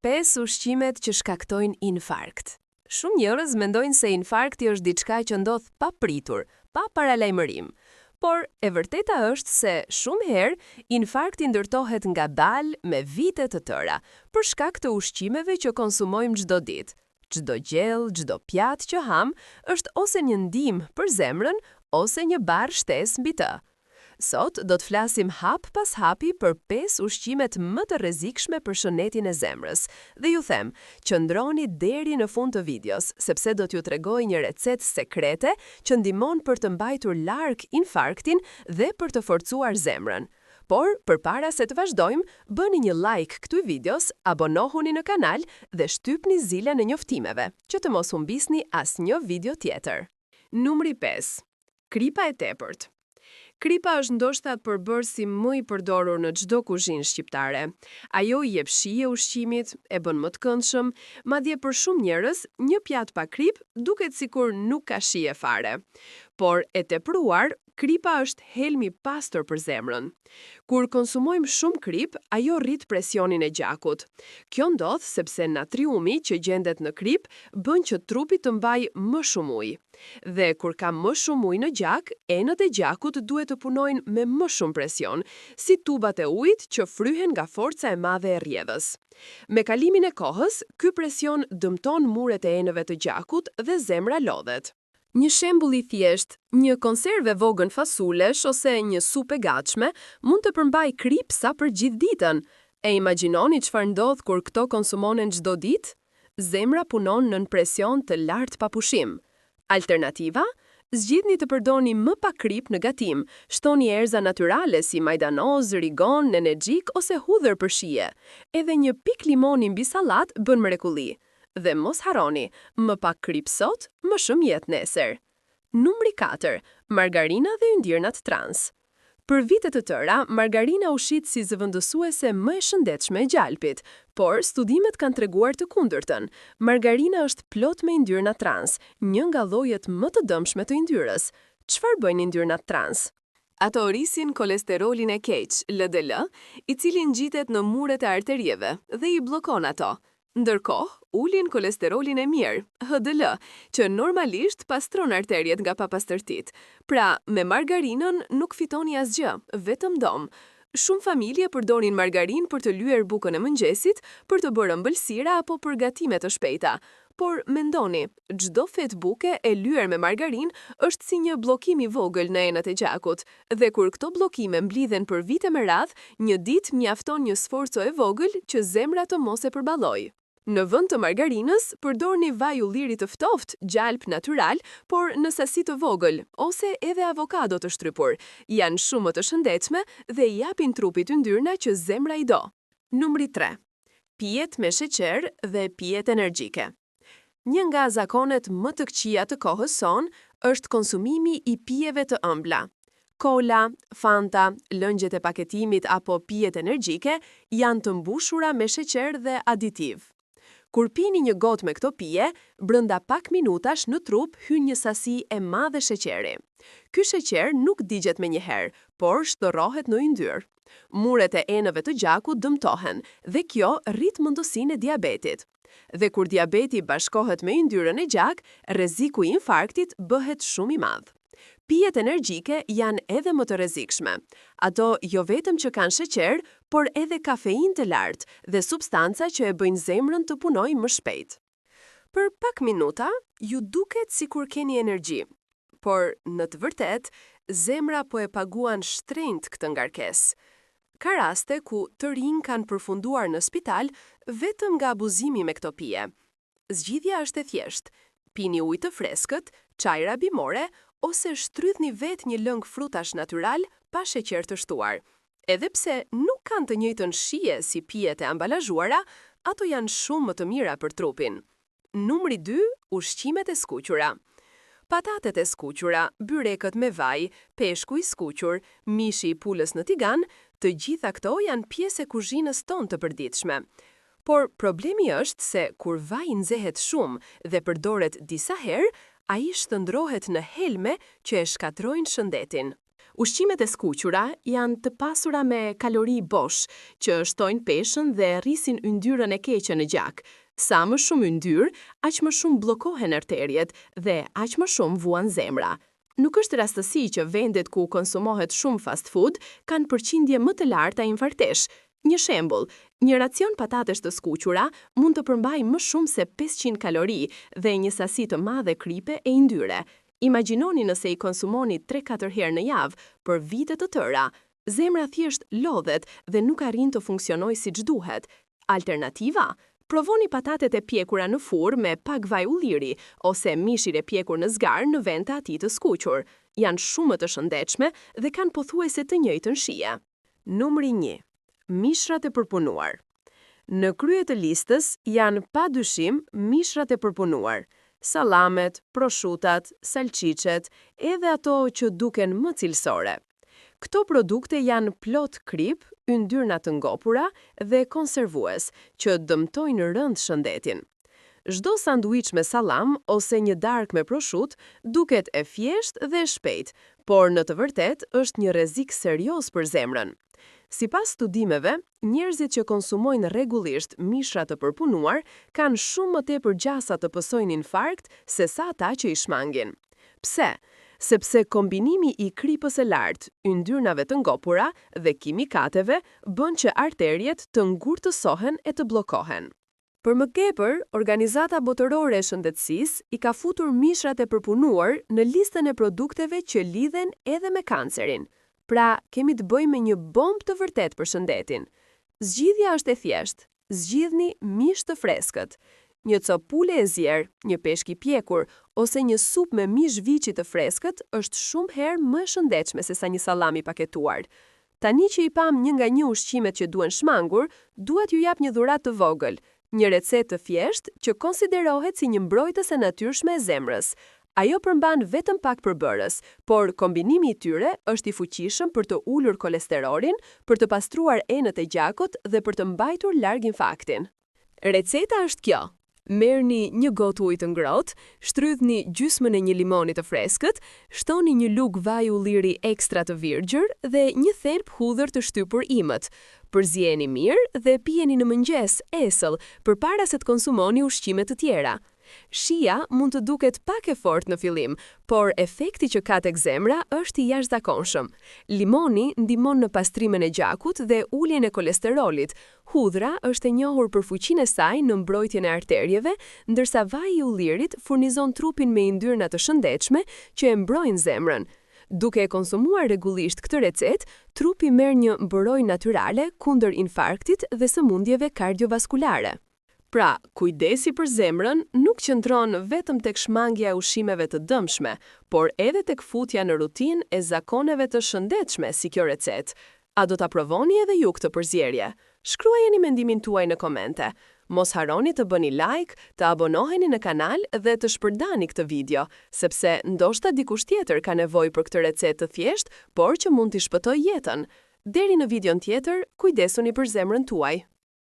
5 ushqimet që shkaktojnë infarkt. Shumë njerëz mendojnë se infarkti është diçka që ndodh pa pritur, pa paralajmërim. Por e vërteta është se shumë herë infarkti ndërtohet ngadalë me vite të tëra, për shkak të ushqimeve që konsumojmë çdo ditë. Çdo gjell, çdo pjatë që ham është ose një ndihmë për zemrën ose një barë shtesë mbi të. Sot do të flasim hap pas hapi për 5 ushqimet më të rrezikshme për shëndetin e zemrës. Dhe ju them, qëndroni deri në fund të videos, sepse do t'ju tregoj një recetë sekrete që ndihmon për të mbajtur larg infarktin dhe për të forcuar zemrën. Por, përpara se të vazhdojmë, bëni një like këtu videos, abonohuni në kanal dhe shtypni zilën e njoftimeve, që të mos humbisni asnjë video tjetër. Numri 5. Kripa e tepërt. Kripa është ndoshta përbërësi më i përdorur në çdo kuzhinë shqiptare. Ajo i jep shije ushqimit, e bën më të këndshëm, madje për shumë njerëz, një pjatë pa kripë duket sikur nuk ka shije fare. Por e tepruar, kripa është helmi pastër për zemrën. Kur konsumojmë shumë kripë, ajo rrit presionin e gjakut. Kjo ndodh sepse natriumi që gjendet në kripë bën që trupi të mbajë më shumë ujë. Dhe kur ka më shumë ujë në gjak, enët e gjakut duhet të punojnë me më shumë presion, si tubat e ujit që fryhen nga forca e madhe e rrjedhës. Me kalimin e kohës, ky presion dëmton muret e enëve të gjakut dhe zemra lodhet. Një shembull i thjesht, një konserve vogën fasulesh ose një supë e gatshme mund të përmbajë kripë sa për gjithë ditën. E imagjinoni çfarë ndodh kur këto konsumohen çdo ditë? Zemra punon nën presion të lartë pa pushim. Alternativa? Zgjidhni të përdorni më pak kripë në gatim, shtoni erëza natyrale si majdanoz, rigon, nenegjik ose hudhër për shije. Edhe një pikë limoni mbi sallatë bën mrekulli. Dhe mos harroni, më pak kripë sot, më shumë jetë nesër. Numri 4. Margarina dhe yndyrnat trans. Për vite të tëra, margarina u shit si zëvendësuese më e shëndetshme e gjalpit, por studimet kanë treguar të kundërtën. Margarina është plot me yndyrna trans, një nga llojet më të dëmshme të yndyrës. Çfarë bëjnë yndyrnat trans? Ato rrisin kolesterolin e keq, LDL, i cili ngjitet në muret e arterieve dhe i bllokon ato. Ndërkohë, ulin kolesterolin e mirë, HDL, që normalisht pastron arteriet nga papastërtitë. Pra, me margarinën nuk fitoni asgjë, vetëm dom. Shumë familje përdorin margarinë për të lyer bukën e mëngjesit, për të bërë ëmbëlsira apo për gatime të shpejta. Por mendoni, çdo fet buke e lyer me margarinë është si një bllokim i vogël në enët e gjakut, dhe kur këto bllokime mblidhen për vite me radhë, një ditë mjafton një sforco e vogël që zemra të mos e përballojë. Në vend të margarinës, përdorni vaj ulliri të ftoftë, gjalp natyral, por në sasi të vogël, ose edhe avokado të shtripur. Janë shumë më të shëndetshme dhe i japin trupit yndyrna që zemra i do. Numri 3. Pijet me sheqer dhe pijet energjike. Një nga zakonet më të këqija të kohës sonë është konsumimi i pijeve të ëmbla. Kola, Fanta, lëngjet e paketimit apo pijet energjike janë të mbushura me sheqer dhe aditiv. Kur pini një gotë me këto pije, brenda pak minutash në trup hyn një sasi e madhe sheqeri. Ky sheqer nuk digjet me njëherë, por shndërrohet në yndyrë. Muret e enëve të gjakut dëmtohen dhe kjo rrit mundësinë e diabetit. Dhe kur diabeti bashkohet me yndyrën e gjak, rreziku i infarktit bëhet shumë i madh. Pijet energjike janë edhe më të rrezikshme. Ato jo vetëm që kanë sheqer, por edhe kafeinë të lartë dhe substanca që e bëjnë zemrën të punojë më shpejt. Për pak minuta, ju duket sikur keni energji, por në të vërtetë, zemra po e paguan shtrenjtë këtë ngarkesë. Ka raste ku të rinj kanë përfunduar në spital vetëm nga abuzimi me këto pije. Zgjidhja është e thjeshtë. Pini ujë të freskët, çaj rabimore ose shtrydhni vetë një lëng frutash natyral pa sheqer të shtuar. Edhe pse nuk kanë të njëjtën shije si pijet e ambalazhuara, ato janë shumë më të mira për trupin. Numri 2. Ushqimet e skuqura. Patatet e skuqura, byrekët me vaj, peshku i skuqur, mishi i pulës në tigan, të gjitha këto janë pjesë e kuzhinës tonë të përditshme. Por problemi është se kur vaji nxehet shumë dhe përdoret disa herë, ai shndërrohet në helme që e shkatrojnë shëndetin. Ushqimet e skuqura janë të pasura me kalori bosh, që shtojnë peshën dhe rrisin yndyrën e keqe në gjak. Sa më shumë yndyrë, aq më shumë bllokohen arteriet dhe aq më shumë vuan zemra. Nuk është rastësi që vendet ku konsumohet shumë fast food kanë përqindje më të larta infarktesh. Një shembull, një racion patatesh të skuqura mund të përmbajë më shumë se 500 kalori dhe një sasi të madhe kripe e yndyre. Imagjinoni nëse i konsumoni 3-4 herë në javë për vite të tëra. Zemra thjesht lodhet dhe nuk arrin të funksionojë siç duhet. Alternativa: provoni patatet e pjekura në furrë me pak vaj ulliri ose mishin e pjekur në zgar në vend të atij të skuqur. Janë shumë më të shëndetshme dhe kanë pothuajse të njëjtën shije. Numri 1. Mishrat e përpunuar. Në krye të listës janë padyshim mishrat e përpunuar. Sallamet, prosciutat, salçiçet, edhe ato që duken më cilësore. Këto produkte janë plot krip, yndyrna të ngopura dhe konservues, që dëmtojnë rënd shëndetin. Çdo sanduiç me sallam ose një darkë me prosciut duket e thjeshtë dhe e shpejtë, por në të vërtetë është një rrezik serioz për zemrën. Sipas studimeve, njerëzit që konsumojnë rregullisht mishra të përpunuar kanë shumë më tepër gjasa të pësojnë infarkt se sa ata që i shmangin. Pse? Sepse kombinimi i kripës së lartë, yndyrnave të ngopura dhe kimikateve bën që arteriet të ngurtësohen e të bllokohen. Për më tepër, Organizata Botërore e Shëndetësisë i ka futur mishrat e përpunuar në listën e produkteve që lidhen edhe me kancerin. Pra, kemi të bëjmë me një bombë të vërtet për shëndetin. Zgjidhja është e thjeshtë. Zgjidhni mish të freskët. Një copë pule e zier, një peshk i pjekur ose një supë me mish viçi të freskët është shumë herë më e shëndetshme se sa një sallam i paketuar. Tani që i pam një nga një ushqimet që duhen shmangur, duhet ju jap një dhuratë të vogël, një recetë të thjeshtë që konsiderohet si një mbrojtës e natyrshme e zemrës. Ajo përmban vetëm pak përbërës, por kombinimi i tyre është i fuqishëm për të ulur kolesterolin, për të pastruar enët e gjakut dhe për të mbajtur larg infarktin. Receta është kjo. Merrni një gotë ujë të ngrohtë, shtrydhni gjysmën e një limoni të freskët, shtoni një lugë vaj ulliri ekstra të virgjër dhe një thelb hudhër të shtypur imët. Përzieni mirë dhe pijeni në mëngjes esëll përpara se të konsumoni ushqime të tjera. Shija mund të duket pak e fortë në fillim, por efekti që ka tek zemra është i jashtëzakonshëm. Limoni ndihmon në pastrimin e gjakut dhe uljen e kolesterolit. Hudhra është e njohur për fuqinë e saj në mbrojtjen e arterieve, ndërsa vaji i ullirit furnizon trupin me yndyrna të shëndetshme që e mbrojnë zemrën. Duke e konsumuar rregullisht këtë recetë, trupi merr një mbrojtje natyrale kundër infarktit dhe sëmundjeve kardiovaskulare. Pra, kujdesi për zemrën nuk qëndron vetëm tek shmangja e ushqimeve të dëmshme, por edhe tek futja në rutinë e zakoneve të shëndetshme si kjo recetë. A do ta provoni edhe ju këtë përzierje? Shkruajeni mendimin tuaj në komente. Mos harroni të bëni like, të abonoheni në kanal dhe të shpërdani këtë video, sepse ndoshta dikush tjetër ka nevojë për këtë recetë të thjeshtë, por që mund t'i shpëtojë jetën. Deri në videon tjetër, kujdesuni për zemrën tuaj.